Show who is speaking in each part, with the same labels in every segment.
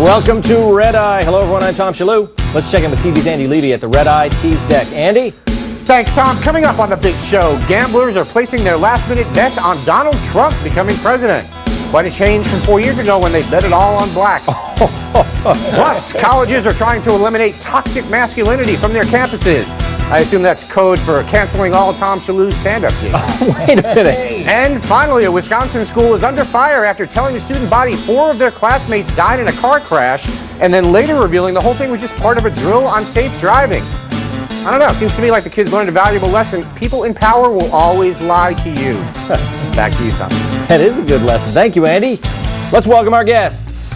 Speaker 1: Welcome to Red Eye. Hello, everyone. I'm Tom Shillue. Let's check in with TV's Andy Levy at the Red Eye Tease Deck. Andy?
Speaker 2: Thanks, Tom. Coming up on the big show, gamblers are placing their last-minute bets on Donald Trump becoming president. Quite a change from 4 years ago when they bet it all on black. Plus, colleges are trying to eliminate toxic masculinity from their campuses. I assume that's code for canceling all Tom Shillue's stand-up gigs.
Speaker 1: Wait a minute.
Speaker 2: And finally, a Wisconsin school is under fire after telling the student body 4 of their classmates died in a car crash, and then later revealing the whole thing was just part of a drill on safe driving. I don't know. Seems to me like the kids learned a valuable lesson. People in power will always lie to you. Back to you, Tom.
Speaker 1: That is a good lesson. Thank you, Andy. Let's welcome our guests.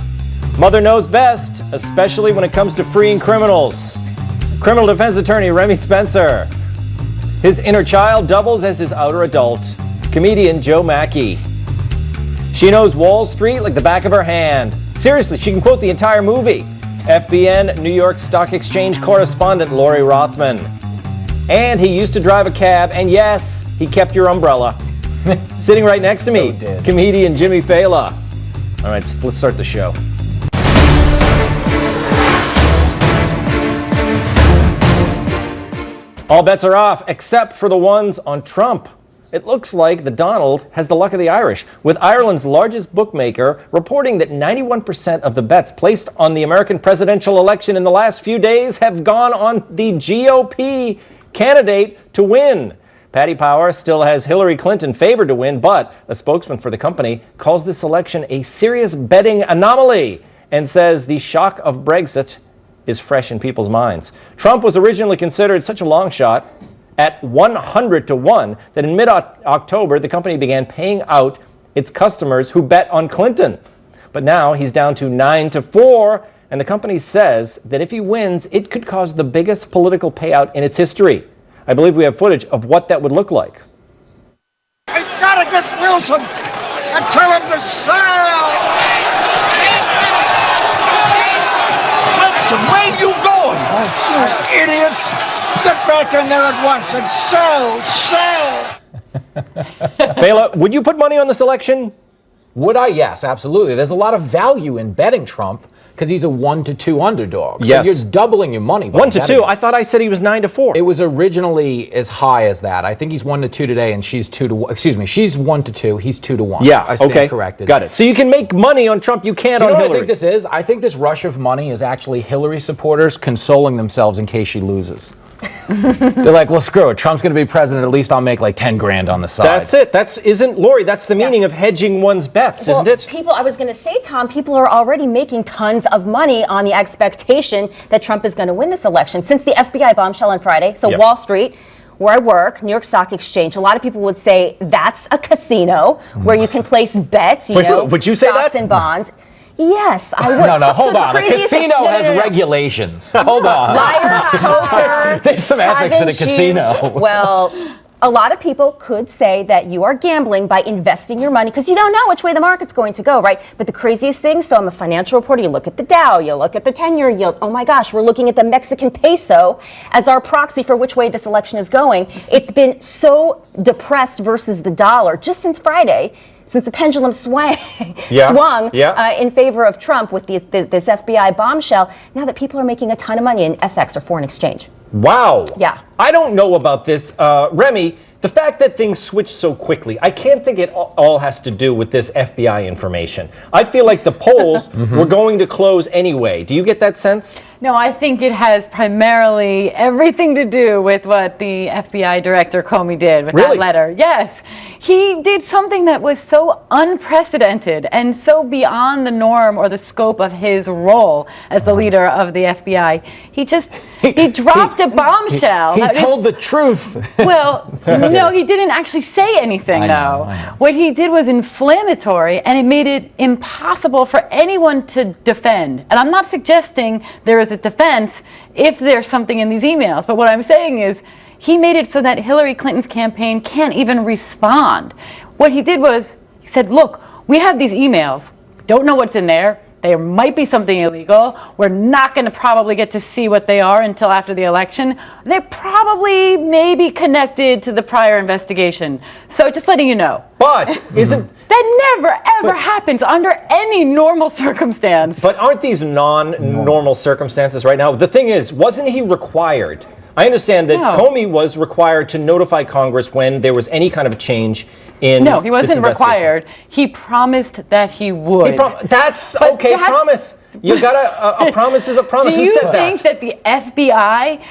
Speaker 1: Mother knows best, especially when it comes to freeing criminals. Criminal defense attorney Remy Spencer. His inner child doubles as his outer adult. Comedian Joe Mackey. She knows Wall Street like the back of her hand. Seriously, she can quote the entire movie. FBN New York Stock Exchange correspondent Lori Rothman. And he used to drive a cab, and yes, he kept your umbrella. Sitting right next to me, comedian Jimmy Fela. All right, let's start the show. All bets are off, except for the ones on Trump. It looks like the Donald has the luck of the Irish, with Ireland's largest bookmaker reporting that 91% of the bets placed on the American presidential election in the last few days have gone on the GOP candidate to win. Paddy Power still has Hillary Clinton favored to win, but a spokesman for the company calls this election a serious betting anomaly and says the shock of Brexit is fresh in people's minds. Trump was originally considered such a long shot at 100 to 1 that in mid-October the company began paying out its customers who bet on Clinton. But now he's down to 9 to 4, and the company says that if he wins, it could cause the biggest political payout in its history. I believe we have footage of what that would look like.
Speaker 3: I gotta get Wilson and tell him to sell! Wilson, where you going? You idiot! Get back in there at once and sell!
Speaker 1: Fela, would you put money on this election?
Speaker 4: Would I? Yes, absolutely. There's a lot of value in betting Trump because he's a 1 to 2 underdog.
Speaker 1: Yes.
Speaker 4: So you're doubling your money.
Speaker 1: 1 to 2? I thought I said he was 9 to 4.
Speaker 4: It was originally as high as that. I think he's 1 to 2 today, and she's 2 to 1. Excuse me, she's 1 to 2. He's 2 to 1.
Speaker 1: Yeah,
Speaker 4: I stand
Speaker 1: okay.
Speaker 4: corrected.
Speaker 1: Got it. So you can make money on Trump. You can't
Speaker 4: Do you
Speaker 1: on
Speaker 4: know
Speaker 1: Hillary.
Speaker 4: what I think this is? I think this rush of money is actually Hillary supporters consoling themselves in case she loses. They're like, well, screw it. Trump's going to be president. At least I'll make like 10 grand on the side.
Speaker 1: That's it. Isn't Lori? That's the meaning of hedging one's bets, isn't it?
Speaker 5: I was going to say, Tom, people are already making tons of money on the expectation that Trump is going to win this election. Since the FBI bombshell on Friday, so Wall Street, where I work, New York Stock Exchange, a lot of people would say that's a casino where you can place bets,
Speaker 1: would you say
Speaker 5: stocks
Speaker 1: that?
Speaker 5: and bonds. Yes, I would.
Speaker 4: No, hold on. A casino has regulations. Hold on.
Speaker 5: Liars, poker.
Speaker 4: There's some ethics in a casino.
Speaker 5: Well, a lot of people could say that you are gambling by investing your money because you don't know which way the market's going to go, right? But the craziest thing, so I'm a financial reporter, you look at the Dow, you look at the 10-year yield. Oh my gosh, we're looking at the Mexican peso as our proxy for which way this election is going. It's been so depressed versus the dollar just since Friday. Since the pendulum swung in favor of Trump with this FBI bombshell, now that people are making a ton of money in FX or foreign exchange.
Speaker 1: Wow.
Speaker 5: Yeah.
Speaker 1: I don't know about this. Remy, the fact that things switch so quickly, I can't think it all has to do with this FBI information. I feel like the polls were going to close anyway. Do you get that sense?
Speaker 6: No, I think it has primarily everything to do with what the FBI director Comey did with that letter. Yes, he did something that was so unprecedented and so beyond the norm or the scope of his role as the leader of the FBI. He dropped a bombshell.
Speaker 4: He told the truth.
Speaker 6: Well, no, he didn't actually say anything, though. What he did was inflammatory, and it made it impossible for anyone to defend. And I'm not suggesting there is a defense if there's something in these emails, but what I'm saying is he made it so that Hillary Clinton's campaign can't even respond. What he did was he said, look, we have these emails, don't know what's in there. There might be something illegal. We're not going to probably get to see what they are until after the election. They're probably maybe connected to the prior investigation. So just letting you know.
Speaker 1: But But isn't...
Speaker 6: That never, ever happens under any normal circumstance.
Speaker 1: But aren't these non-normal circumstances right now? The thing is, wasn't he required? I understand that Comey was required to notify Congress when there was any kind of change in
Speaker 6: No, he wasn't
Speaker 1: this
Speaker 6: required. He promised that he would.
Speaker 1: That's okay, promise. You got a promise is a promise.
Speaker 6: Do
Speaker 1: Who
Speaker 6: you
Speaker 1: said
Speaker 6: think
Speaker 1: that?
Speaker 6: that the FBI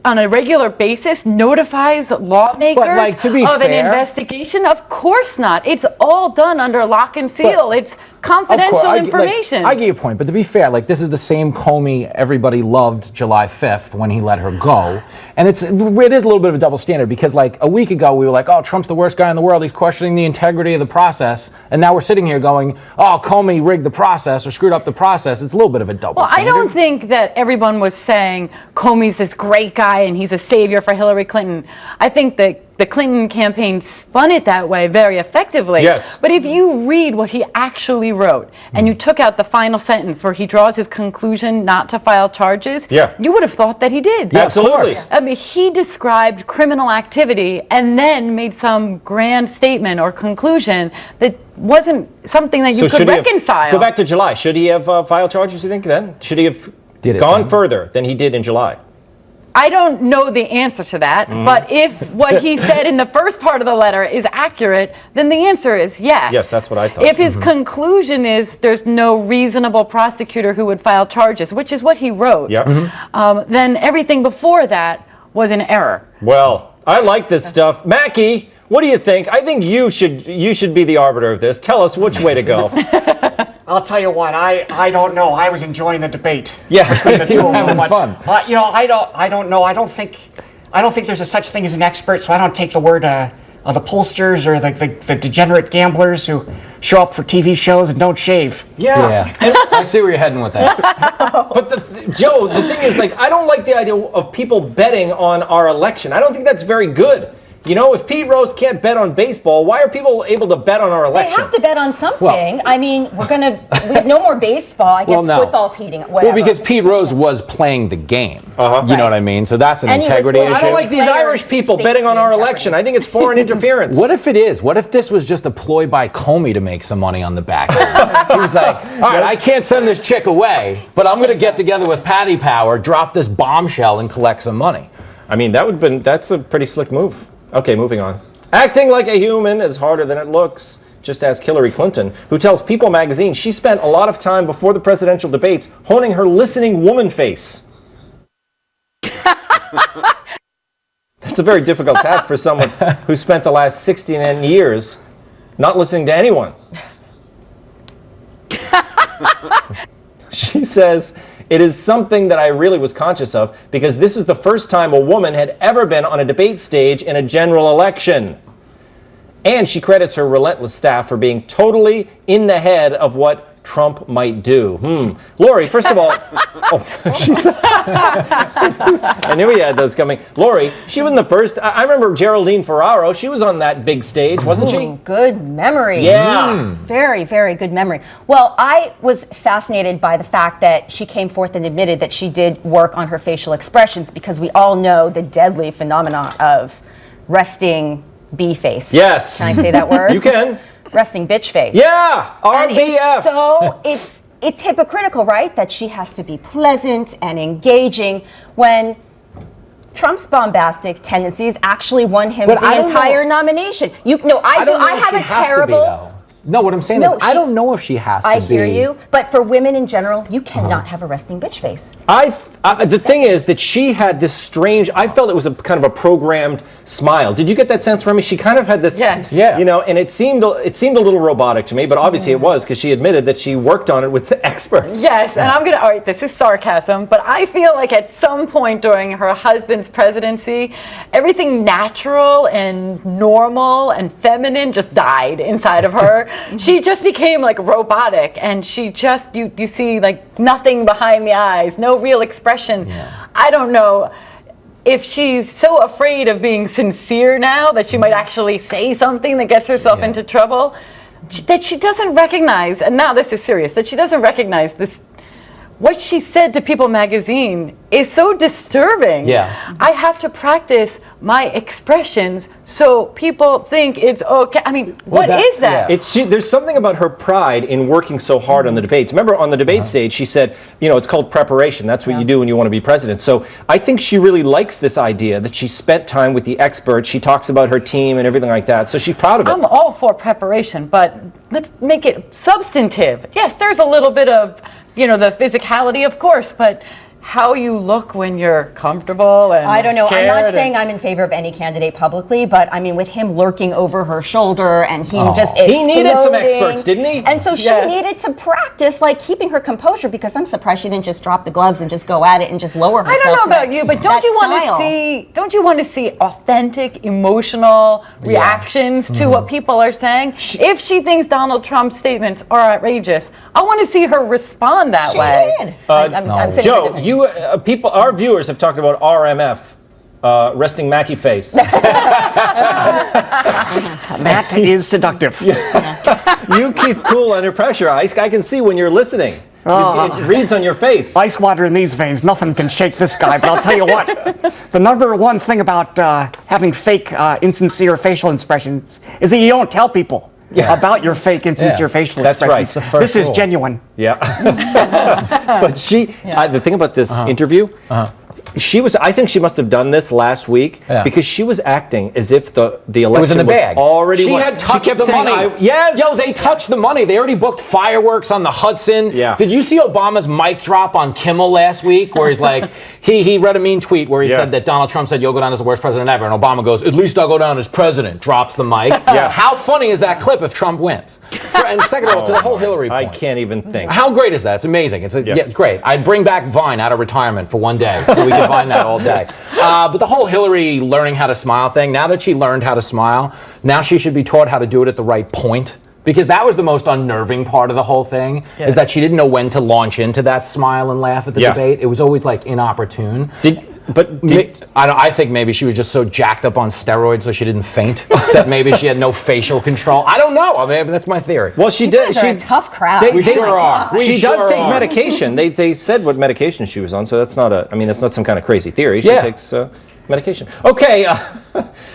Speaker 6: on a regular basis notifies lawmakers
Speaker 4: to be
Speaker 6: of an
Speaker 4: fair,
Speaker 6: investigation? Of course not. It's all done under lock and seal. It's confidential information.
Speaker 4: I get your point, but to be fair, this is the same Comey everybody loved July 5th when he let her go. And it is a little bit of a double standard because a week ago we were like, oh, Trump's the worst guy in the world. He's questioning the integrity of the process. And now we're sitting here going, oh, Comey rigged the process or screwed up the process. It's a little bit of a double standard.
Speaker 6: I don't think that everyone was saying Comey's this great guy and he's a savior for Hillary Clinton. I think that the Clinton campaign spun it that way very effectively.
Speaker 1: Yes.
Speaker 6: But if you read what he actually wrote and you took out the final sentence where he draws his conclusion not to file charges, you would have thought that he did.
Speaker 1: Yeah, absolutely.
Speaker 6: I mean, he described criminal activity and then made some grand statement or conclusion that wasn't something that you could reconcile.
Speaker 1: Go back to July. Should he have filed charges, you think, then? Should he have gone further than he did in July?
Speaker 6: I don't know the answer to that, but if what he said in the first part of the letter is accurate, then the answer is yes.
Speaker 1: Yes, that's what I thought.
Speaker 6: If his conclusion is there's no reasonable prosecutor who would file charges, which is what he wrote, then everything before that was an error.
Speaker 1: Well, I like this stuff. Mackie, what do you think? I think you should be the arbiter of this. Tell us which way to go.
Speaker 7: I'll tell you what, I don't know. I was enjoying the debate.
Speaker 1: Yeah,
Speaker 7: between the two of them.
Speaker 4: Having fun.
Speaker 7: I don't know. I don't think there's a such thing as an expert. So I don't take the word of the pollsters or the degenerate gamblers who show up for TV shows and don't shave.
Speaker 1: Yeah.
Speaker 4: I see where you're heading with that.
Speaker 1: But Joe, the thing is, I don't like the idea of people betting on our election. I don't think that's very good. You know, if Pete Rose can't bet on baseball, why are people able to bet on our election?
Speaker 5: They have to bet on something. I mean, we have no more baseball. I guess football's heating up. Whatever.
Speaker 4: Well, because Pete Rose was playing the game. You know what I mean? So that's an integrity issue.
Speaker 1: I don't like these Irish people betting on our election. I think it's foreign interference.
Speaker 4: What if it is? What if this was just a ploy by Comey to make some money on the back end? He was like, all right, I can't send this chick away, but I'm going to get together with Patty Power, drop this bombshell, and collect some money.
Speaker 1: I mean, that's a pretty slick move. Okay, moving on. Acting like a human is harder than it looks. Just ask Hillary Clinton, who tells People magazine she spent a lot of time before the presidential debates honing her listening woman face. That's a very difficult task for someone who spent the last 69 years not listening to anyone. She says, it is something that I really was conscious of because this is the first time a woman had ever been on a debate stage in a general election. And she credits her relentless staff for being totally in the head of what Trump might do. Lori, first of all, I knew he had those coming. Lori, she wasn't the first. I remember Geraldine Ferraro. She was on that big stage, wasn't she?
Speaker 5: Good memory.
Speaker 1: Yeah.
Speaker 5: Very, very good memory. Well, I was fascinated by the fact that she came forth and admitted that she did work on her facial expressions because we all know the deadly phenomenon of resting bee face.
Speaker 1: Yes.
Speaker 5: Can I say that word?
Speaker 1: You can.
Speaker 5: Resting bitch face.
Speaker 1: Yeah, RBF.
Speaker 5: So it's hypocritical, right? That she has to be pleasant and engaging when Trump's bombastic tendencies actually won him the entire nomination. I have a terrible.
Speaker 4: No, what I'm saying is, I don't know if she has to be.
Speaker 5: I hear you, but for women in general, you cannot have a resting bitch face.
Speaker 1: The thing is that she had this strange, I felt it was a kind of a programmed smile. Did you get that sense, Remy? She kind of had this, and it seemed a little robotic to me, but obviously it was because she admitted that she worked on it with the experts.
Speaker 6: Yes, and all right, this is sarcasm, but I feel like at some point during her husband's presidency, everything natural and normal and feminine just died inside of her. She just became like robotic, and she just, you see like nothing behind the eyes, no real expression. I don't know if she's so afraid of being sincere now that she might actually say something that gets herself into trouble, that she doesn't recognize, and now this is serious, that she doesn't recognize this. What she said to People magazine is so disturbing.
Speaker 4: Yeah.
Speaker 6: I have to practice my expressions so people think it's okay. I mean, what is that?
Speaker 1: There's something about her pride in working so hard on the debates. Remember, on the debate stage, she said, it's called preparation. That's what you do when you want to be president. So I think she really likes this idea that she spent time with the experts. She talks about her team and everything like that. So she's proud of it.
Speaker 6: I'm all for preparation, but let's make it substantive. Yes, there's a little bit of, the physicality, of course, but how you look when you're comfortable and
Speaker 5: I don't know. I'm not saying
Speaker 6: and
Speaker 5: I'm in favor of any candidate publicly, but I mean, with him lurking over her shoulder and him just
Speaker 1: He needed some
Speaker 5: exploding.
Speaker 1: experts, didn't he?
Speaker 5: And so she needed to practice, keeping her composure, because I'm surprised she didn't just drop the gloves and just go at it and just lower herself.
Speaker 6: I don't know
Speaker 5: to
Speaker 6: about you, but don't you want to see authentic, emotional reactions to what people are saying? If she thinks Donald Trump's statements are outrageous, I want to see her respond that way.
Speaker 5: She did. I'm saying
Speaker 1: Joe, our viewers have talked about RMF, resting Mackie face.
Speaker 7: That is seductive.
Speaker 1: You keep cool under pressure, Ice. I can see when you're listening. It reads on your face.
Speaker 7: Ice water in these veins. Nothing can shake this guy. But I'll tell you what. The number one thing about having fake, insincere facial expressions is that you don't tell people about your fake, insincere facial
Speaker 1: That's
Speaker 7: expressions.
Speaker 1: right.
Speaker 7: This is genuine.
Speaker 1: Yeah. But the thing about this interview, I think she must have done this last week because she was acting as if the election
Speaker 4: was in the bag.
Speaker 1: already
Speaker 4: She
Speaker 1: won.
Speaker 4: had touched
Speaker 1: kept
Speaker 4: the
Speaker 1: saying,
Speaker 4: money.
Speaker 1: Yes.
Speaker 4: Yo, they touched the money. They already booked fireworks on the Hudson.
Speaker 1: Yeah.
Speaker 4: Did you see Obama's mic drop on Kimmel last week where he's like, he read a mean tweet where he said that Donald Trump said, you'll go down as the worst president ever. And Obama goes, at least I'll go down as president. Drops the mic. How funny is that clip if Trump wins? And second of all, to the whole Hillary point.
Speaker 1: I can't even think.
Speaker 4: How great is that? It's amazing. It's great. I'd bring back Vine out of retirement for one day so we can find that all day. But the whole Hillary learning how to smile thing, now that she learned how to smile, now she should be taught how to do it at the right point. Because that was the most unnerving part of the whole thing, is that she didn't know when to launch into that smile and laugh at the debate. It was always inopportune. I think maybe she was just so jacked up on steroids so she didn't faint that maybe she had no facial control. I don't know. I mean, that's my theory.
Speaker 1: Well, she did.
Speaker 5: She's a tough crowd.
Speaker 4: We sure are.
Speaker 1: She does take medication. They said what medication she was on, so that's not it's not some kind of crazy theory. She takes medication. Okay,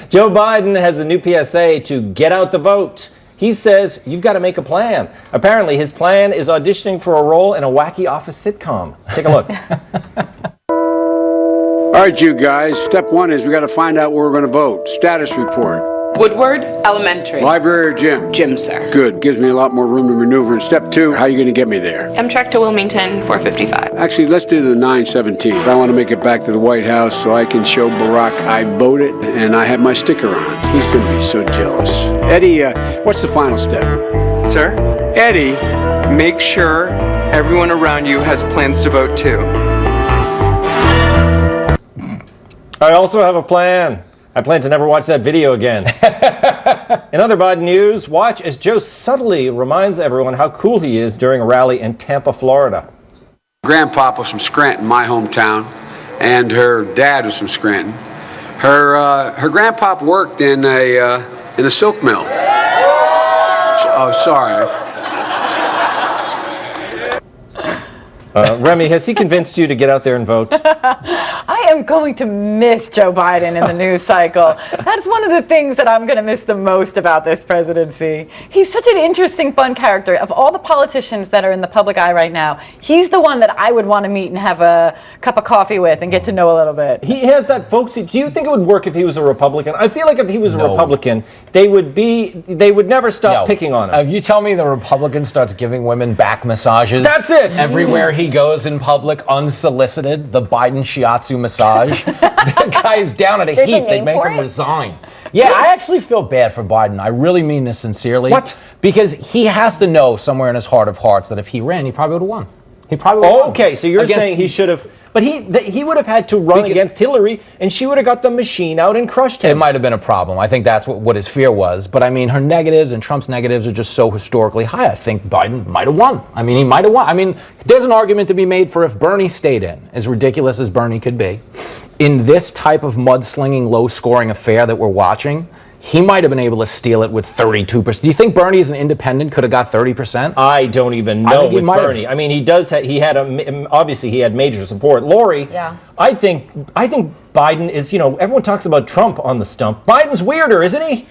Speaker 1: Joe Biden has a new PSA to get out the vote. He says you've got to make a plan. Apparently, his plan is auditioning for a role in a wacky office sitcom. Take a look.
Speaker 8: All right, you guys, step one is we got to find out where we're going to vote. Status report.
Speaker 9: Woodward Elementary.
Speaker 8: Library or gym?
Speaker 9: Gym, sir.
Speaker 8: Good. Gives me a lot more room to maneuver. And step two, how are you going to get me there?
Speaker 9: Amtrak to Wilmington, 455.
Speaker 8: Actually, let's do the 917. I want to make it back to the White House so I can show Barack I voted and I have my sticker on. He's going to be so jealous. Eddie, what's the final step?
Speaker 10: Sir?
Speaker 8: Eddie.
Speaker 10: Make sure everyone around you has plans to vote too.
Speaker 1: I also have a plan. I plan to never watch that video again. In other Biden news, watch as Joe subtly reminds everyone how cool he is during a rally in Tampa, Florida.
Speaker 8: Grandpapa was from Scranton, my hometown, and her dad was from Scranton. Her grandpapa worked in a silk mill. Sorry.
Speaker 1: Remy, has he convinced you to get out there and vote?
Speaker 6: I am going to miss Joe Biden in the news cycle. That's one of the things that I'm going to miss the most about this presidency. He's such an interesting, fun character. Of all the politicians that are in the public eye right now, he's the one that I would want to meet and have a cup of coffee with and get to know a little bit.
Speaker 1: He has that folksy. Do you think it would work if he was a Republican? I feel like if he was a Republican, they would never stop picking on him.
Speaker 4: If you tell me the Republican starts giving women back massages,
Speaker 1: that's it.
Speaker 4: Everywhere he goes in public, unsolicited, the Biden shiatsu massage, that guy is down at a heap. They make him resign. Yeah, I actually feel bad for Biden. I really mean this sincerely.
Speaker 1: What?
Speaker 4: Because he has to know somewhere in his heart of hearts that if he ran, he probably would have won. He probably would have won.
Speaker 1: Okay, so you're saying he should have, but he would have had to run against Hillary, and she would have got the machine out and crushed him.
Speaker 4: It might have been a problem. I think that's what his fear was. But I mean, her negatives and Trump's negatives are just so historically high. I think Biden might have won. I mean, he might have won. I mean, there's an argument to be made for if Bernie stayed in, as ridiculous as Bernie could be, in this type of mudslinging, low-scoring affair that we're watching, he might have been able to steal it with 32%. Do you think Bernie as an independent could have got 30%?
Speaker 1: I don't even know
Speaker 4: think he
Speaker 1: with
Speaker 4: might
Speaker 1: Bernie.
Speaker 4: have.
Speaker 1: I mean, obviously he had major support. Lori,
Speaker 5: Yeah.
Speaker 1: I think Biden is, everyone talks about Trump on the stump. Biden's weirder, isn't he?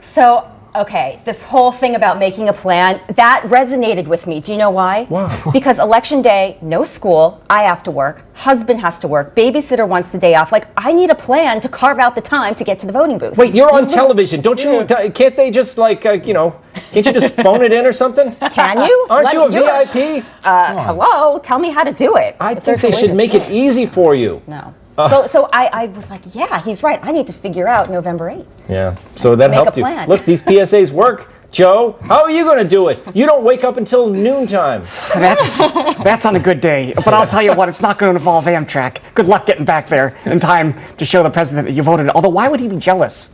Speaker 5: So, okay, this whole thing about making a plan, that resonated with me. Do you know why?
Speaker 1: Why?
Speaker 5: Because election day, no school, I have to work, husband has to work, babysitter wants the day off. Like, I need a plan to carve out the time to get to the voting booth.
Speaker 1: Wait, you're on television. Don't you, can't they just can't you just phone it in or something?
Speaker 5: Can you?
Speaker 1: Aren't
Speaker 5: Let
Speaker 1: you a
Speaker 5: me do it.
Speaker 1: VIP?
Speaker 5: Hello, tell me how to do it.
Speaker 1: I
Speaker 5: If
Speaker 1: think
Speaker 5: there's a
Speaker 1: they
Speaker 5: way
Speaker 1: should
Speaker 5: to
Speaker 1: make
Speaker 5: do
Speaker 1: it easy for you.
Speaker 5: No. So I was like, yeah, he's right. I need to figure out November 8th.
Speaker 1: Yeah, so that
Speaker 5: make a
Speaker 1: helped you.
Speaker 5: plan.
Speaker 1: Look, these PSAs work. Joe, how are you going to do it? You don't wake up until noontime.
Speaker 7: That's on a good day. But I'll tell you what, it's not going to involve Amtrak. Good luck getting back there in time to show the president that you voted. Although, why would he be jealous?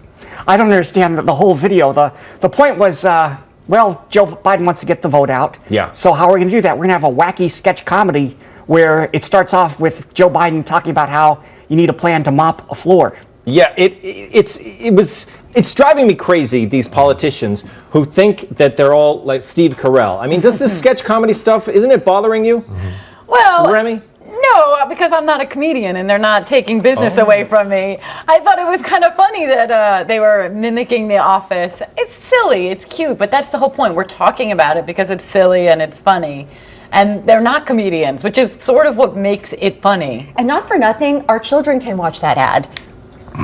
Speaker 7: I don't understand the whole video. The point was, Joe Biden wants to get the vote out.
Speaker 1: Yeah.
Speaker 7: So how are we going to do that? We're going to have a wacky sketch comedy where it starts off with Joe Biden talking about how you need a plan to mop a floor.
Speaker 1: Yeah, it's driving me crazy, these politicians who think that they're all like Steve Carell. I mean, does this sketch comedy stuff, isn't it bothering you?
Speaker 6: Well,
Speaker 1: Remy?
Speaker 6: no, because I'm not a comedian and they're not taking business away from me. I thought it was kind of funny that they were mimicking The Office. It's silly, it's cute, but that's the whole point. We're talking about it because it's silly and it's funny. And they're not comedians, which is sort of what makes it funny.
Speaker 5: And not for nothing, our children can watch that ad.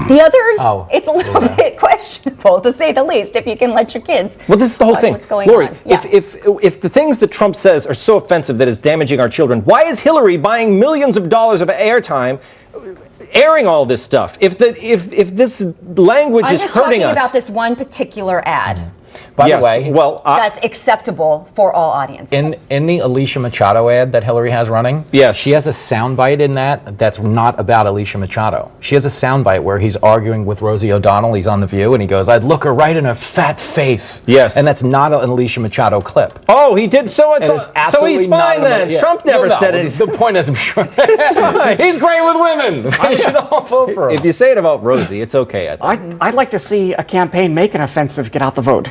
Speaker 5: The others, it's a little bit questionable, to say the least, if you can let your kids
Speaker 1: Well, this is the whole
Speaker 5: watch
Speaker 1: thing.
Speaker 5: what's going
Speaker 1: Lori,
Speaker 5: on. Yeah.
Speaker 1: if the things that Trump says are so offensive that it's damaging our children, why is Hillary buying millions of dollars of airtime airing all this stuff? If this language
Speaker 5: I'm
Speaker 1: is
Speaker 5: just
Speaker 1: hurting
Speaker 5: talking
Speaker 1: us.
Speaker 5: about this one particular ad.
Speaker 4: By
Speaker 1: Yes,
Speaker 4: the way,
Speaker 1: well,
Speaker 5: That's acceptable for all audiences.
Speaker 4: in the Alicia Machado ad that Hillary has running,
Speaker 1: Yes.
Speaker 4: she has a soundbite in that's not about Alicia Machado. She has a soundbite where he's arguing with Rosie O'Donnell. He's on The View, and he goes, "I'd look her right in her fat face."
Speaker 1: Yes.
Speaker 4: And that's not an Alicia Machado clip.
Speaker 1: Oh, he did. So
Speaker 4: And it's
Speaker 1: so
Speaker 4: absolutely
Speaker 1: he's
Speaker 4: not
Speaker 1: fine then.
Speaker 4: yeah.
Speaker 1: Trump never
Speaker 4: No,
Speaker 1: said it.
Speaker 4: The point is, I'm sure he's great with women. I should all vote for him.
Speaker 1: If you say it about Rosie, it's okay. I think.
Speaker 7: I'd like to see a campaign make an offensive get out the vote.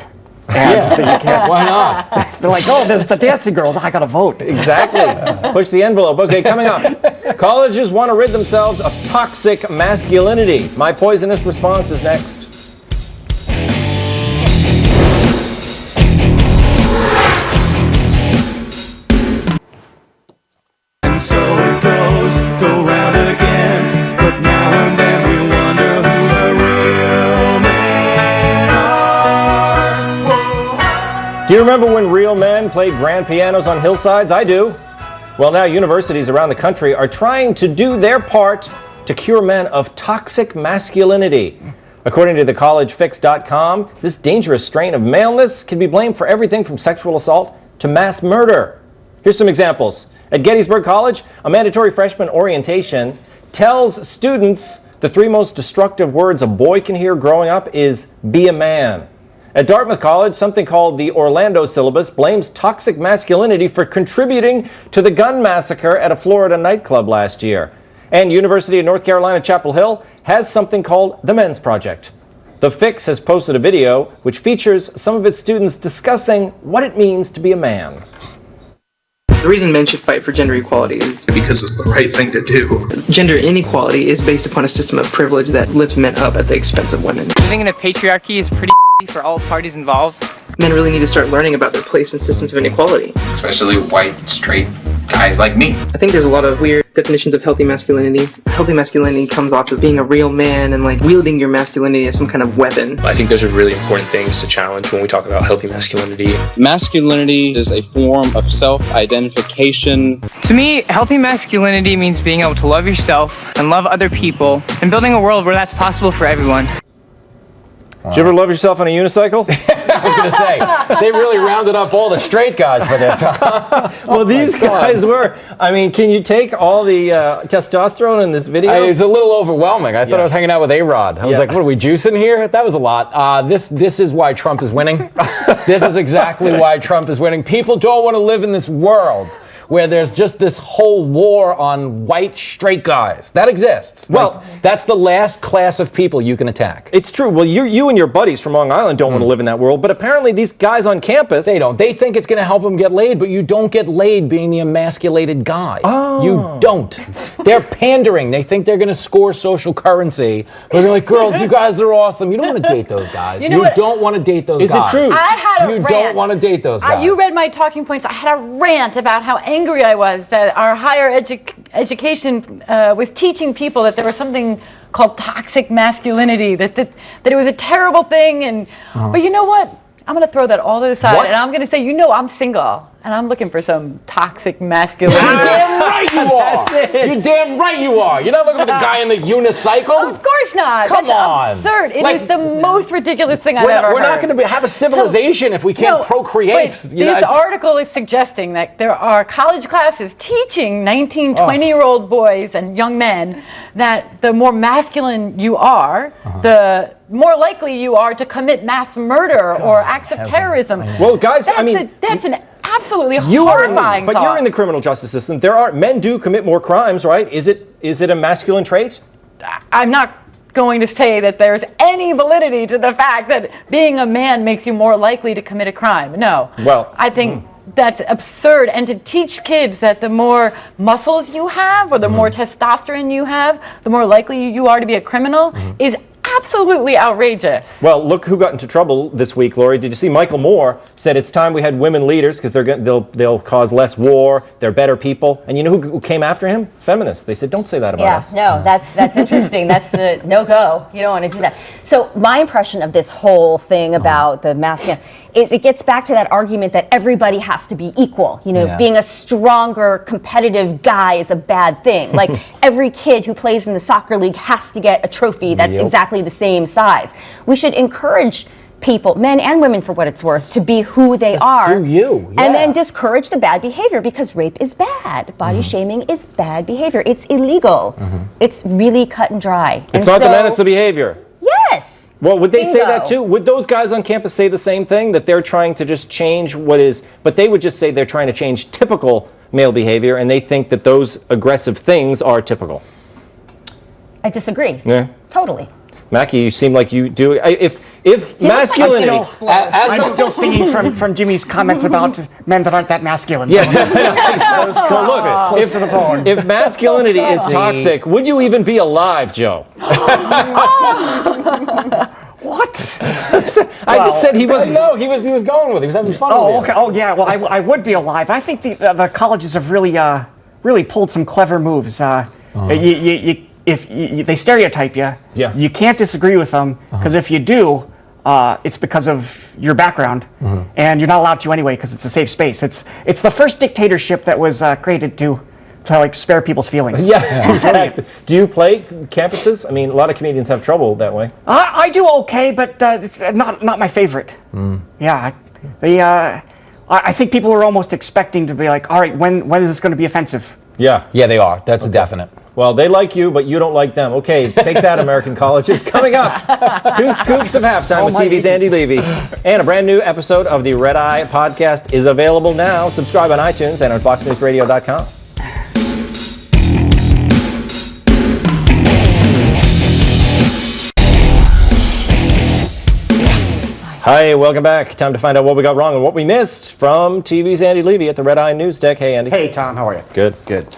Speaker 7: And you can't.
Speaker 4: Why not?
Speaker 7: They're like, oh, there's the dancing girls. I got to vote.
Speaker 1: Exactly. Push the envelope. Okay, coming up. Colleges want to rid themselves of toxic masculinity. My poisonous response is next.
Speaker 11: And so it goes, go round again. But now and then we wonder who the real men are.
Speaker 1: Do you remember when real men played grand pianos on hillsides? I do. Well, now universities around the country are trying to do their part to cure men of toxic masculinity. According to thecollegefix.com, this dangerous strain of maleness can be blamed for everything from sexual assault to mass murder. Here's some examples. At Gettysburg College, a mandatory freshman orientation tells students the 3 most destructive words a boy can hear growing up is "be a man." At Dartmouth College, something called the Orlando syllabus blames toxic masculinity for contributing to the gun massacre at a Florida nightclub last year. And University of North Carolina, Chapel Hill has something called the Men's Project. The Fix has posted a video which features some of its students discussing what it means to be a man.
Speaker 10: The reason men should fight for gender equality is
Speaker 11: Because it's the right thing to do.
Speaker 10: gender inequality is based upon a system of privilege that lifts men up at the expense of women.
Speaker 12: Living in a patriarchy is pretty for all parties involved.
Speaker 10: Men really need to start learning about their place in systems of inequality.
Speaker 13: Especially white, straight guys like me.
Speaker 10: I think there's a lot of weird definitions of healthy masculinity. Healthy masculinity comes off as being a real man and like wielding your masculinity as some kind of weapon.
Speaker 14: I think those are really important things to challenge when we talk about healthy masculinity.
Speaker 15: Masculinity is a form of self-identification.
Speaker 12: To me, healthy masculinity means being able to love yourself and love other people and building a world where that's possible for everyone.
Speaker 1: Did you ever love yourself on a unicycle?
Speaker 4: I was going to say, they really rounded up all the straight guys for this.
Speaker 1: Well, these guys were. I mean, can you take all the testosterone in this video?
Speaker 4: It was a little overwhelming. I thought I was hanging out with A-Rod. I was like, what are we juicing here? That was a lot. This is why Trump is winning. This is exactly why Trump is winning. People don't want to live in this world where there's just this whole war on white straight guys. That exists. Well, that's the last class of people you can attack.
Speaker 1: It's true. Well, you and your buddies from Long Island don't want to live in that world, but apparently these guys on campus...
Speaker 4: They don't. They think it's going to help them get laid, but you don't get laid being the emasculated guy.
Speaker 1: Oh.
Speaker 4: You don't. They're pandering. They think they're going to score social currency, but they're like, girls, you guys are awesome. You don't want to date those guys. You don't want to date those guys.
Speaker 1: Is it true?
Speaker 6: I had a
Speaker 4: You
Speaker 6: rant.
Speaker 4: don't want to date those guys.
Speaker 6: You read my talking points. I had a rant about how angry I was that our higher education was teaching people that there was something called toxic masculinity, that it was a terrible thing. But you know what? I'm going to throw that all to the side, and I'm going to say, I'm single. And I'm looking for some toxic masculinity.
Speaker 4: You're damn right you are.
Speaker 1: That's it.
Speaker 4: You're damn right you are. You're not looking for the guy in the unicycle.
Speaker 6: Of course not.
Speaker 4: Come
Speaker 6: That's
Speaker 4: on.
Speaker 6: absurd. It is the most ridiculous thing I've ever heard.
Speaker 4: We're not going to have a civilization if we can't procreate.
Speaker 6: This article is suggesting that there are college classes teaching 19, 20-year-old boys and young men that the more masculine you are, the more likely you are to commit mass murder or acts of terrorism.
Speaker 1: Well, guys,
Speaker 6: that's an absolutely horrifying
Speaker 1: But you're in the criminal justice system. Men do commit more crimes, right? Is it a masculine trait?
Speaker 6: I'm not going to say that there's any validity to the fact that being a man makes you more likely to commit a crime. No.
Speaker 1: Well,
Speaker 6: I think that's absurd. And to teach kids that the more muscles you have or the more testosterone you have, the more likely you are to be a criminal is absolutely outrageous.
Speaker 1: Well, look who got into trouble this week, Lori. Did you see Michael Moore said it's time we had women leaders because they'll cause less war. They're better people. And you know who came after him? Feminists. They said, don't say that about us.
Speaker 5: No, that's interesting. That's a no-go. You don't want to do that. So my impression of this whole thing about the masculine is it gets back to that argument that everybody has to be equal. Being a stronger, competitive guy is a bad thing. Like every kid who plays in the soccer league has to get a trophy that's exactly the same size. We should encourage people, men and women for what it's worth, to be who they are.
Speaker 4: Do you. Yeah.
Speaker 5: And then discourage the bad behavior because rape is bad. Body shaming is bad behavior. It's illegal. It's really cut and dry.
Speaker 1: It's not the men, it's the behavior.
Speaker 5: Yes.
Speaker 1: Well, would they say that too? Would those guys on campus say the same thing, that they're trying to just change what is, but they would just say they're trying to change typical male behavior and they think that those aggressive things are typical?
Speaker 5: I disagree.
Speaker 1: Yeah.
Speaker 5: Totally.
Speaker 1: Mackie, you seem like you do. If masculinity,
Speaker 7: I'm still stinging from Jimmy's comments about men that aren't that masculine.
Speaker 1: Yes. Well, look,
Speaker 7: to the bone.
Speaker 1: if masculinity is toxic, would you even be alive, Joe?
Speaker 7: What?
Speaker 1: I just said he wasn't.
Speaker 4: No, he was going with it. He was having fun with it.
Speaker 7: Okay. Oh, yeah. Well, I would be alive. I think the colleges have really pulled some clever moves. If they stereotype you, you can't disagree with them because if you do, it's because of your background, and you're not allowed to anyway because it's a safe space. It's the first dictatorship that was created to like spare people's feelings.
Speaker 1: Yeah, exactly. Do you play campuses? I mean, a lot of comedians have trouble that way.
Speaker 7: I do okay, but it's not my favorite. Yeah, I think people are almost expecting to be like, all right, when is this going to be offensive?
Speaker 1: Yeah,
Speaker 4: they are. That's a definite.
Speaker 1: Well, they like you, but you don't like them. Okay, take that, American colleges. Coming up, 2 scoops of halftime with TV's Andy Levy. And a brand new episode of the Red Eye podcast is available now. Subscribe on iTunes and on FoxNewsRadio.com. Hi, welcome back. Time to find out what we got wrong and what we missed from TV's Andy Levy at the Red Eye News Deck. Hey, Andy.
Speaker 2: Hey, Tom. How are you?
Speaker 1: Good.
Speaker 2: Good.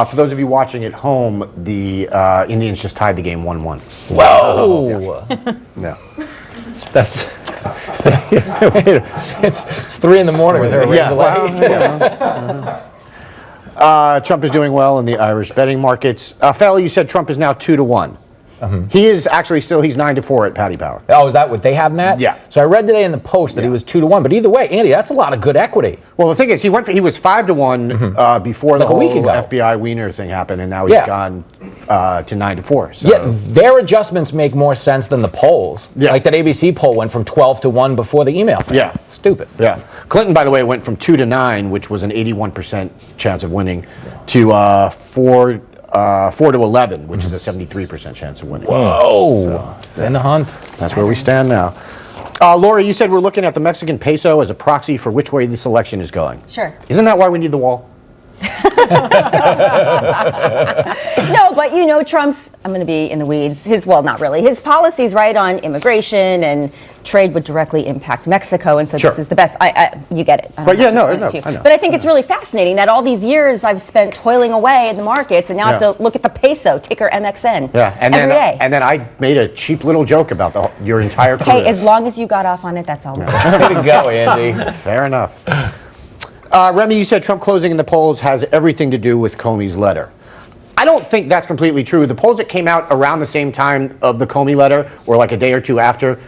Speaker 2: For those of you watching at home, the Indians just tied the game 1-1.
Speaker 4: Whoa!
Speaker 2: Yeah.
Speaker 1: That's...
Speaker 4: it's 3 in the morning. Is there a rain delay?
Speaker 2: Trump is doing well in the Irish betting markets. Fella, you said Trump is now 2-1. He is actually still, he's 9-4 at Paddy Power.
Speaker 4: Oh, is that what they have, Matt?
Speaker 2: Yeah.
Speaker 4: So I read today in the Post that he was 2-1. But either way, Andy, that's a lot of good equity.
Speaker 2: Well, the thing is, he was 5-1 before the
Speaker 4: Like a week
Speaker 2: whole
Speaker 4: ago.
Speaker 2: FBI Wiener thing happened, and now he's gone to 9-4. So.
Speaker 4: Yeah, their adjustments make more sense than the polls.
Speaker 2: Yeah.
Speaker 4: Like that ABC poll went from 12-1 before the email thing.
Speaker 2: Yeah.
Speaker 4: Stupid.
Speaker 2: Yeah. Clinton, by the way, went from 2-9, which was an 81% chance of winning, to 4-11, which is a 73% chance of winning.
Speaker 4: Whoa. So, in the hunt.
Speaker 2: That's where we stand now. Lori, you said we're looking at the Mexican peso as a proxy for which way this election is going.
Speaker 5: Sure.
Speaker 2: Isn't that why we need the wall?
Speaker 5: No, but you know, Trump's, I'm going to be in the weeds, not really. His policies, right, on immigration and trade would directly impact Mexico, and so
Speaker 2: Sure.
Speaker 5: this is the best. You get it.
Speaker 2: But yeah, no,
Speaker 5: I
Speaker 2: I know.
Speaker 5: But I think it's really fascinating that all these years I've spent toiling away in the markets, and now I have to look at the peso, ticker MXN,
Speaker 2: Yeah, and
Speaker 5: every day.
Speaker 2: then I made a cheap little joke about your entire career.
Speaker 5: Hey, as long as you got off on it, that's all.
Speaker 4: Way to go, Andy.
Speaker 2: Fair enough. Remy, you said Trump closing in the polls has everything to do with Comey's letter. I don't think that's completely true. The polls that came out around the same time of the Comey letter, or like a day or two after,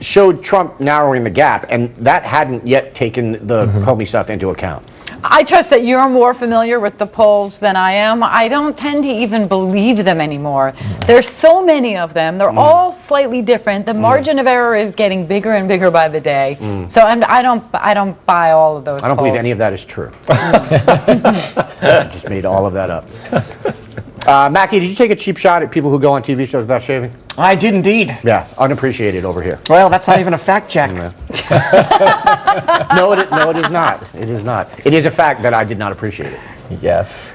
Speaker 2: showed Trump narrowing the gap, and that hadn't yet taken the Comey stuff into account.
Speaker 6: I trust that you're more familiar with the polls than I am. I don't tend to even believe them anymore. There's so many of them. They're all slightly different. The margin of error is getting bigger and bigger by the day. So I don't buy all of those
Speaker 2: I don't believe
Speaker 6: polls.
Speaker 2: any of that is true. I just made all of that up. Mackie, did you take a cheap shot at people who go on TV shows without shaving?
Speaker 7: I did indeed.
Speaker 2: Yeah, unappreciated over here.
Speaker 7: Well, that's not even a fact check.
Speaker 2: No, it is not. It is not. It is a fact that I did not appreciate it.
Speaker 4: Yes.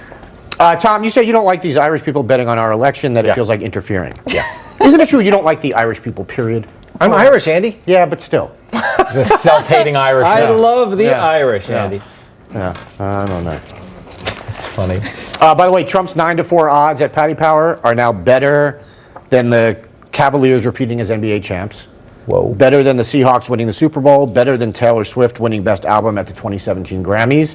Speaker 2: Tom, you said you don't like these Irish people betting on our election, that it feels like interfering. Yeah. Isn't it true you don't like the Irish people, period?
Speaker 1: I'm Irish, Andy.
Speaker 2: Yeah, but still.
Speaker 4: The self-hating Irish.
Speaker 1: I love the Irish, Andy.
Speaker 2: Yeah, I don't know.
Speaker 4: It's funny.
Speaker 2: By the way, Trump's 9-4 odds at Paddy Power are now better than the Cavaliers repeating as NBA champs.
Speaker 4: Whoa.
Speaker 2: Better than the Seahawks winning the Super Bowl. Better than Taylor Swift winning Best Album at the 2017 Grammys.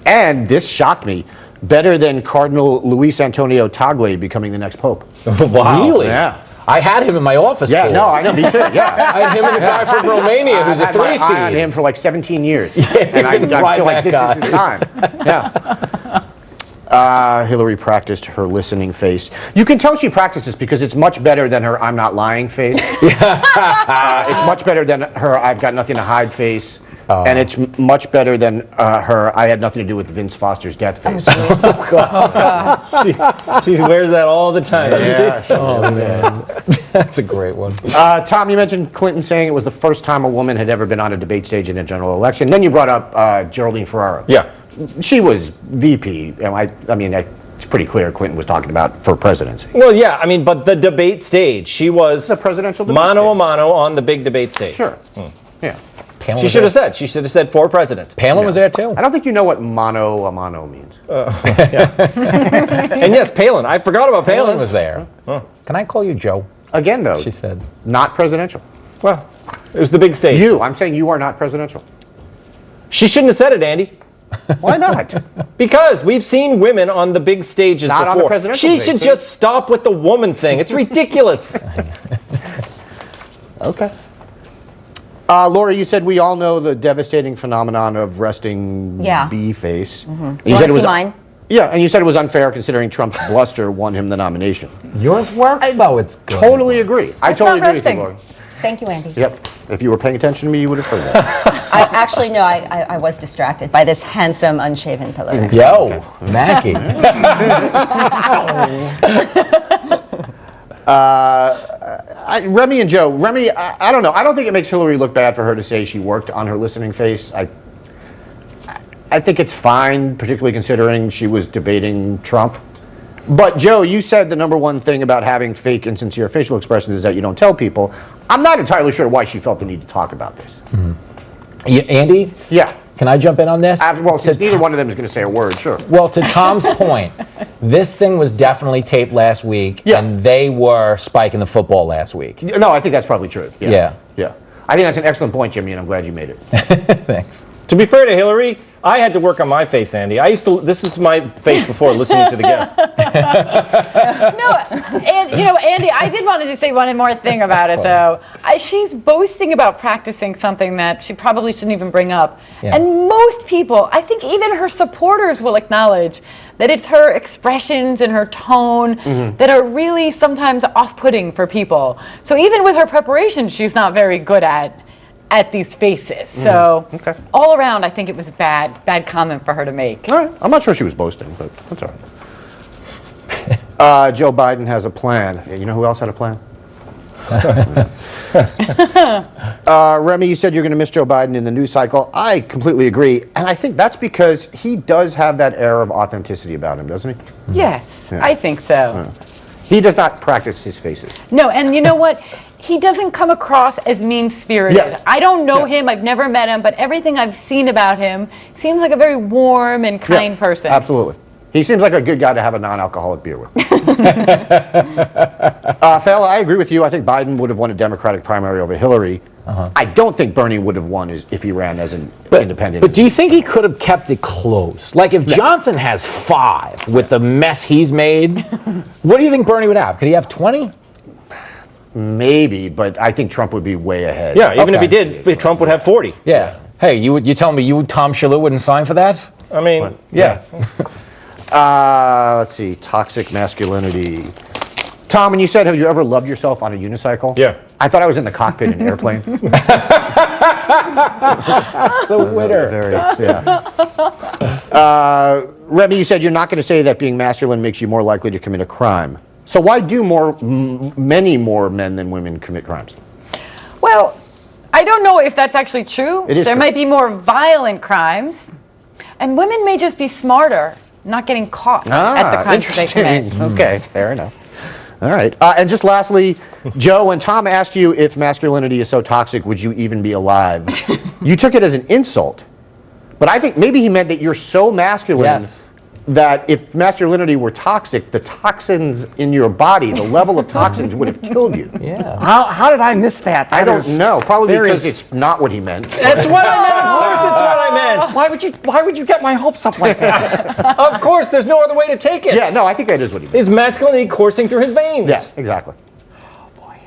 Speaker 2: And this shocked me. Better than Cardinal Luis Antonio Tagle becoming the next pope.
Speaker 4: Wow. Really?
Speaker 2: Yeah.
Speaker 4: I had him in my office.
Speaker 2: Yeah,
Speaker 4: pool.
Speaker 2: no, I know, me too. Yeah.
Speaker 4: I had him and the guy from Romania who's a 3
Speaker 2: I had
Speaker 4: seed.
Speaker 2: him for like 17 years.
Speaker 4: Yeah,
Speaker 2: and I feel like this
Speaker 4: guy.
Speaker 2: is his time. Yeah. Hillary practiced her listening face. You can tell she practices because it's much better than her I'm not lying face. It's much better than her I've got nothing to hide face. And it's much better than her I had nothing to do with Vince Foster's death face.
Speaker 1: She wears that all the time.
Speaker 2: Yeah,
Speaker 4: Oh, man. That's a great one.
Speaker 2: Tom, you mentioned Clinton saying it was the first time a woman had ever been on a debate stage in a general election. Then you brought up Geraldine Ferraro.
Speaker 1: Yeah.
Speaker 2: She was VP. I mean, it's pretty clear Clinton was talking about for presidency.
Speaker 1: Well, yeah, I mean, but the debate stage, she was
Speaker 2: The presidential debate
Speaker 1: mano a
Speaker 2: stage.
Speaker 1: mano on the big debate stage.
Speaker 2: Sure. Yeah.
Speaker 4: Palin
Speaker 1: She
Speaker 4: was
Speaker 1: should
Speaker 4: there.
Speaker 1: have said for president.
Speaker 4: Palin was there too.
Speaker 2: I don't think you know what mano a mano means.
Speaker 1: And yes, Palin. I forgot about
Speaker 4: Palin
Speaker 1: Palin.
Speaker 4: was there. Can I call you Joe?
Speaker 2: Again, though,
Speaker 4: She said.
Speaker 2: not presidential.
Speaker 1: Well, it was the big stage.
Speaker 2: I'm saying you are not presidential.
Speaker 1: She shouldn't have said it, Andy.
Speaker 2: Why not?
Speaker 1: Because we've seen women on the big stages
Speaker 2: Not
Speaker 1: before.
Speaker 2: on the presidential
Speaker 1: She
Speaker 2: debate
Speaker 1: should
Speaker 2: stage.
Speaker 1: just stop with the woman thing. It's ridiculous.
Speaker 2: Okay. Laura, you said we all know the devastating phenomenon of resting bee face.
Speaker 5: You
Speaker 2: You said it was
Speaker 5: mine?
Speaker 2: Yeah, and you said it was unfair considering Trump's bluster won him the nomination.
Speaker 4: Yours works though. It's good.
Speaker 2: Totally agree. I totally agree with you,
Speaker 6: resting.
Speaker 2: Laura.
Speaker 5: Thank you, Andy.
Speaker 2: Yep. If you were paying attention to me, you would have heard that.
Speaker 5: I was distracted by this handsome, unshaven fellow. next to me.
Speaker 4: Yo, Mackie.
Speaker 2: Remy and Joe. Remy, I don't know. I don't think it makes Hillary look bad for her to say she worked on her listening face. I think it's fine, particularly considering she was debating Trump. But Joe, you said the number one thing about having fake, insincere facial expressions is that you don't tell people. I'm not entirely sure why she felt the need to talk about this.
Speaker 4: Andy,
Speaker 2: Yeah.
Speaker 4: can I jump in on this?
Speaker 2: Well, since neither one of them is going to say a word, sure.
Speaker 4: Well, to Tom's point, this thing was definitely taped last week,
Speaker 2: Yeah.
Speaker 4: and they were spiking the football last week.
Speaker 2: No, I think that's probably true.
Speaker 4: Yeah.
Speaker 2: Yeah. I think that's an excellent point, Jimmy, and I'm glad you made it.
Speaker 4: Thanks.
Speaker 1: To be fair to Hillary, I had to work on my face, Andy. This is my face before listening to the guest.
Speaker 6: No, and Andy, I did want to just say one more thing about it, though. She's boasting about practicing something that she probably shouldn't even bring up.
Speaker 1: Yeah.
Speaker 6: And most people, I think even her supporters will acknowledge that it's her expressions and her tone that are really sometimes off-putting for people. So even with her preparation, she's not very good at these faces. So all around, I think it was a bad comment for her to make.
Speaker 2: All right. I'm not sure she was boasting, but that's all right. Joe Biden has a plan. You know who else had a plan? Remy, you said you're going to miss Joe Biden in the news cycle. I completely agree. And I think that's because he does have that air of authenticity about him, doesn't he?
Speaker 6: Yes, I think so.
Speaker 2: He does not practice his faces.
Speaker 6: No, and you know what? He doesn't come across as mean-spirited.
Speaker 2: Yeah.
Speaker 6: I don't know him, I've never met him, but everything I've seen about him seems like a very warm and kind person.
Speaker 2: Absolutely. He seems like a good guy to have a non-alcoholic beer with. Phil, I agree with you. I think Biden would have won a Democratic primary over Hillary. I don't think Bernie would have won if he ran as an independent.
Speaker 4: But do you think he could have kept it close? Like if Johnson has 5 with the mess he's made, what do you think Bernie would have? Could he have 20?
Speaker 2: Maybe, but I think Trump would be way ahead.
Speaker 1: Yeah, even if he did, Trump would have 40.
Speaker 4: Yeah. Hey, you telling me Tom Shillue wouldn't sign for that?
Speaker 1: I mean,
Speaker 2: let's see, toxic masculinity. Tom, when you said, have you ever loved yourself on a unicycle?
Speaker 1: Yeah.
Speaker 2: I thought I was in the cockpit in an airplane.
Speaker 1: So winner.
Speaker 2: Remy, you said you're not going to say that being masculine makes you more likely to commit a crime. So why do many more men than women commit crimes?
Speaker 6: Well, I don't know if that's actually true.
Speaker 2: It is
Speaker 6: there
Speaker 2: true.
Speaker 6: might be more violent crimes, and women may just be smarter, not getting caught at the crimes that they commit.
Speaker 2: Okay, fair enough. All right. And just lastly, Joe, when Tom asked you if masculinity is so toxic, would you even be alive? You took it as an insult. But I think maybe he meant that you're so masculine that if masculinity were toxic, the toxins in your body, the level of toxins would have killed you.
Speaker 4: Yeah.
Speaker 7: How did I miss that?
Speaker 2: I don't know. Probably because it's not what he meant.
Speaker 1: That's what I meant. Of course, it's what I meant.
Speaker 7: Why would you get my hopes up like that?
Speaker 1: Of course, there's no other way to take it.
Speaker 2: Yeah, no, I think that is what he meant.
Speaker 1: Is masculinity coursing through his veins?
Speaker 2: Yeah, exactly.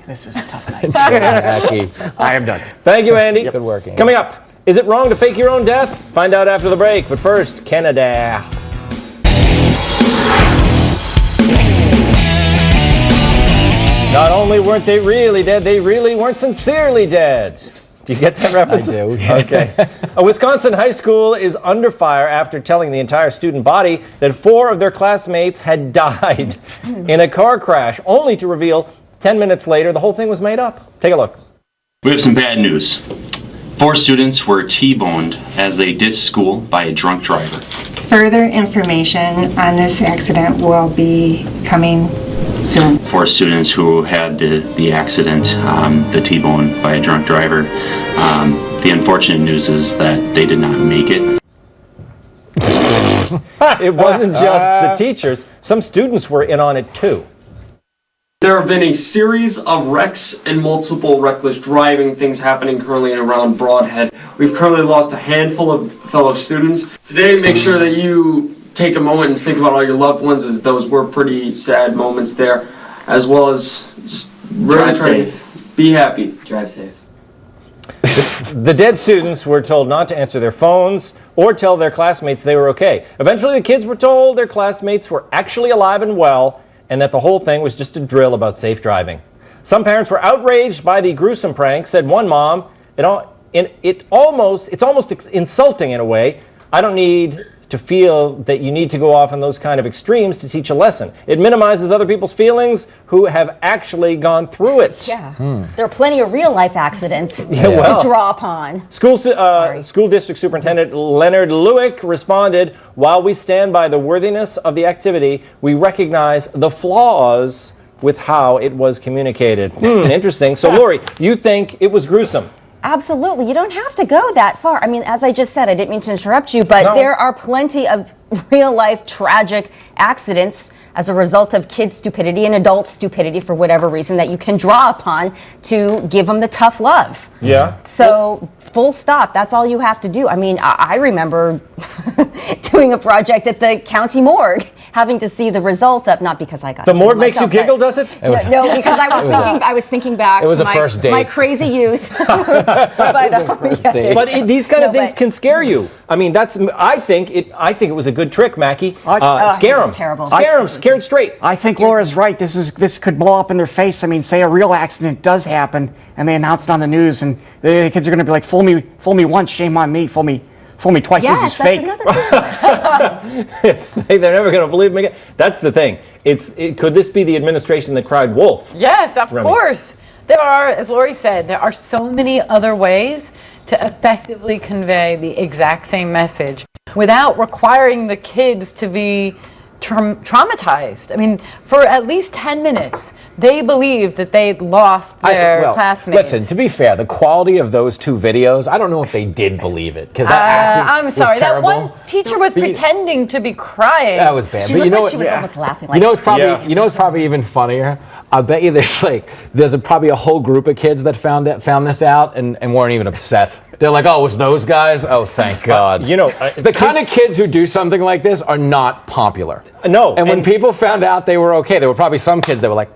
Speaker 7: This is a tough night.
Speaker 2: I am done.
Speaker 1: Thank you, Andy.
Speaker 4: Good work, Andy.
Speaker 1: Coming up, is it wrong to fake your own death? Find out after the break. But first, Canada. Not only weren't they really dead, they really weren't sincerely dead. Do you get that reference?
Speaker 4: I do.
Speaker 1: Okay. A Wisconsin high school is under fire after telling the entire student body that 4 of their classmates had died in a car crash, only to reveal 10 minutes later the whole thing was made up. Take a look.
Speaker 16: We have some bad news. 4 students were T-boned as they ditched school by a drunk driver.
Speaker 17: Further information on this accident will be coming soon.
Speaker 16: 4 students who had the accident, the T-bone by a drunk driver. The unfortunate news is that they did not make it.
Speaker 1: It wasn't just the teachers. Some students were in on it too.
Speaker 18: There have been a series of wrecks and multiple reckless driving things happening currently around Broadhead. We've currently lost a handful of fellow students. Today, make sure that you take a moment and think about all your loved ones, as those were pretty sad moments there, as well as just really try to be happy. Drive safe.
Speaker 1: The dead students were told not to answer their phones or tell their classmates they were okay. Eventually, the kids were told their classmates were actually alive and well, and that the whole thing was just a drill about safe driving. Some parents were outraged by the gruesome prank. Said one mom, it's almost insulting in a way. I don't need to feel that you need to go off on those kind of extremes to teach a lesson. It minimizes other people's feelings who have actually gone through it.
Speaker 5: Yeah. There are plenty of real life accidents to draw upon.
Speaker 1: School District Superintendent Leonard Lewick responded, "While we stand by the worthiness of the activity, we recognize the flaws with how it was communicated." Interesting. So Lori, you think it was gruesome?
Speaker 5: Absolutely. You don't have to go that far. I mean, as I just said, I didn't mean to interrupt you, but there are plenty of real life tragic accidents as a result of kids' stupidity and adult stupidity for whatever reason that you can draw upon to give them the tough love.
Speaker 1: Yeah.
Speaker 5: So, full stop. That's all you have to do. I mean, I remember doing a project at the county morgue, having to see the result of, not because I got
Speaker 1: The morgue makes
Speaker 5: myself,
Speaker 1: you giggle, does it?
Speaker 5: No, because I was thinking back
Speaker 4: It was
Speaker 5: to
Speaker 4: a first date.
Speaker 5: my crazy youth.
Speaker 1: But these kind of things can scare you. I mean, I think it was a good trick, Mackie. Scare them.
Speaker 5: Terrible.
Speaker 1: Scare them. Scared straight.
Speaker 7: I think Laura's right. This could blow up in their face. I mean, say a real accident does happen, and they announce it on the news, and the kids are going to be like, "Fool me once, shame on me. Fool me twice.
Speaker 5: Yes,
Speaker 7: this is
Speaker 5: that's
Speaker 7: fake."
Speaker 5: another
Speaker 1: They're never going to believe me again. That's the thing. Could this be the administration that cried wolf?
Speaker 6: Yes, of
Speaker 1: Remy?
Speaker 6: course. There are, as Lori said, there are so many other ways to effectively convey the exact same message without requiring the kids to be traumatized. I mean, for at least 10 minutes, they believed that they'd lost their classmates.
Speaker 4: Listen, to be fair, the quality of those two videos, I don't know if they did believe it, because
Speaker 6: I'm sorry, that one teacher was pretending to be crying.
Speaker 4: That was bad.
Speaker 5: She
Speaker 4: But
Speaker 5: looked
Speaker 4: you know
Speaker 5: like
Speaker 4: what,
Speaker 5: she was almost laughing.
Speaker 4: you know what's probably even funnier? I bet you there's probably a whole group of kids that found this out and weren't even upset. They're like, oh, it was those guys? Oh, thank God. The kind of kids who do something like this are not popular.
Speaker 1: No.
Speaker 4: And when people found out they were okay, there were probably some kids that were like,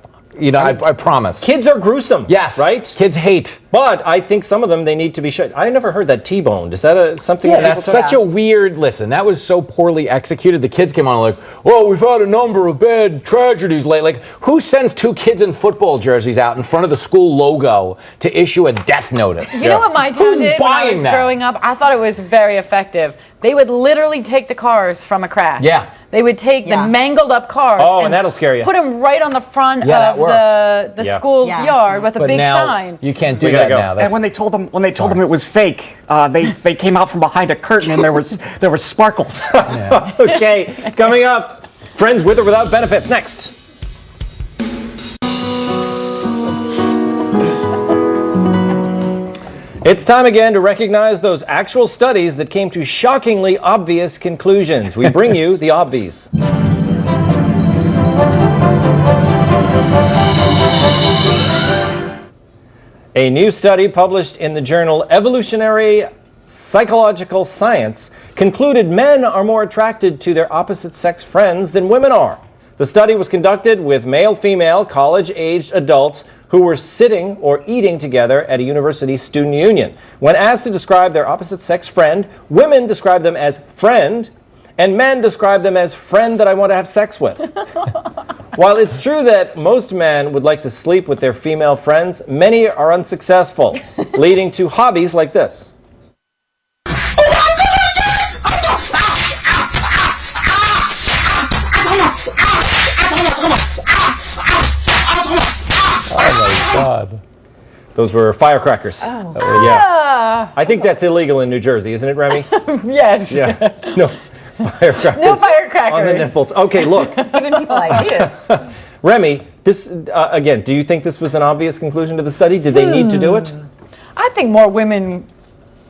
Speaker 4: I promise.
Speaker 1: Kids are gruesome.
Speaker 4: Yes.
Speaker 1: Right?
Speaker 4: Kids hate.
Speaker 1: But I think some of them, they need to be shut. I never heard that T-boned. Is that something that
Speaker 4: that's such a weird, listen, that was so poorly executed. The kids came on like, well, we've had a number of bad tragedies lately. Like, who sends two kids in football jerseys out in front of the school logo to issue a death notice?
Speaker 6: You know what my town
Speaker 4: Who's
Speaker 6: did when I
Speaker 4: buying
Speaker 6: was
Speaker 4: that?
Speaker 6: growing up? I thought it was very effective. They would literally take the cars from a crash.
Speaker 4: Yeah.
Speaker 6: They would take the mangled up cars.
Speaker 1: Oh, and that'll scare you.
Speaker 6: Put them right on the front
Speaker 4: Yeah,
Speaker 6: of
Speaker 4: that
Speaker 6: the school's yard with a
Speaker 4: But
Speaker 6: big
Speaker 4: now,
Speaker 6: sign.
Speaker 4: you can't do
Speaker 1: We
Speaker 4: that
Speaker 1: gotta go.
Speaker 4: now.
Speaker 7: And when they told them it was fake, they came out from behind a curtain and there was sparkles.
Speaker 1: Okay, coming up, friends with or without benefits, next. It's time again to recognize those actual studies that came to shockingly obvious conclusions. We bring you the obvies. A new study published in the journal Evolutionary Psychological Science concluded men are more attracted to their opposite-sex friends than women are. The study was conducted with male-female college-aged adults who were sitting or eating together at a university student union. When asked to describe their opposite-sex friend, women described them as friend, and men described them as friend that I want to have sex with. While it's true that most men would like to sleep with their female friends, many are unsuccessful, leading to hobbies like this.
Speaker 4: Oh my God.
Speaker 1: Those were firecrackers. Oh. Yeah. I think that's illegal in New Jersey, isn't it, Remy?
Speaker 6: Yes.
Speaker 1: Yeah. No. Firecrackers.
Speaker 6: No firecrackers.
Speaker 1: On the nipples. Okay, look.
Speaker 5: Giving people ideas.
Speaker 1: Remy, this again, do you think this was an obvious conclusion to the study? Did they need to do it?
Speaker 6: I think more women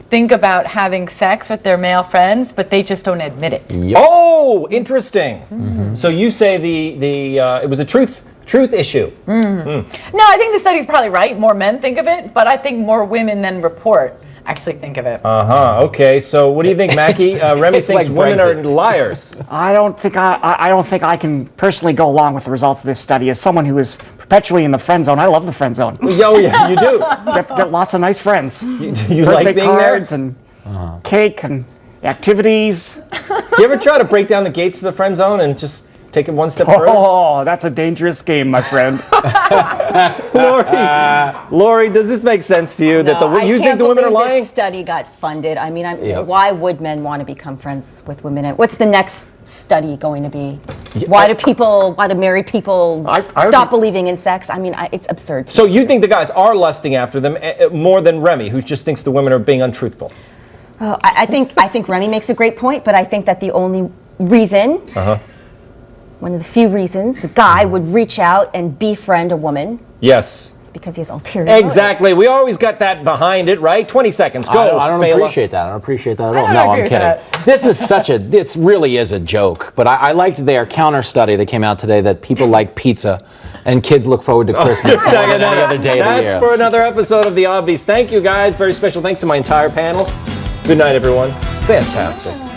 Speaker 6: think about having sex with their male friends, but they just don't admit it.
Speaker 1: Yep. Oh, interesting. Mm-hmm. So you say it was a truth issue.
Speaker 6: Mm. No, I think the study's probably right. More men think of it, but I think more women than report actually think of it.
Speaker 1: Okay. So what do you think, Mackie? Remy thinks
Speaker 4: like
Speaker 1: women
Speaker 4: Brexit.
Speaker 1: are liars.
Speaker 7: I don't think I can personally go along with the results of this study. As someone who is perpetually in the friend zone, I love the friend zone.
Speaker 1: Oh yeah, you do.
Speaker 7: Get lots of nice friends.
Speaker 1: You
Speaker 7: Birthday
Speaker 1: like being
Speaker 7: cards
Speaker 1: there?
Speaker 7: and cake and activities.
Speaker 1: Do you ever try to break down the gates of the friend zone and just take it one step further?
Speaker 7: Oh, that's a dangerous game, my friend.
Speaker 1: Lori, does this make sense to you? That you think the women are lying?
Speaker 5: This study got funded. I mean, why would men want to become friends with women? And what's the next study going to be? Why do married people stop believing in sex? I mean, it's absurd.
Speaker 1: So you think the guys are lusting after them more than Remy, who just thinks the women are being untruthful?
Speaker 5: Oh, I think Remy makes a great point, but I think that the only reason, one of the few reasons, a guy would reach out and befriend a woman.
Speaker 1: Yes.
Speaker 5: It's because he has ulterior motives.
Speaker 1: Exactly. We always got that behind it, right? 20 seconds. Go.
Speaker 4: I don't
Speaker 1: Fela.
Speaker 4: appreciate that. I don't appreciate that at all.
Speaker 6: don't
Speaker 4: No,
Speaker 6: agree
Speaker 4: I'm
Speaker 6: with
Speaker 4: kidding.
Speaker 6: that.
Speaker 4: This is this really is a joke. But I liked their counter study that came out today that people like pizza and kids look forward to Christmas more than any other day of the year.
Speaker 1: That's for another episode of The Obvious. Thank you, guys. Very special thanks to my entire panel. Good night, everyone. Fantastic.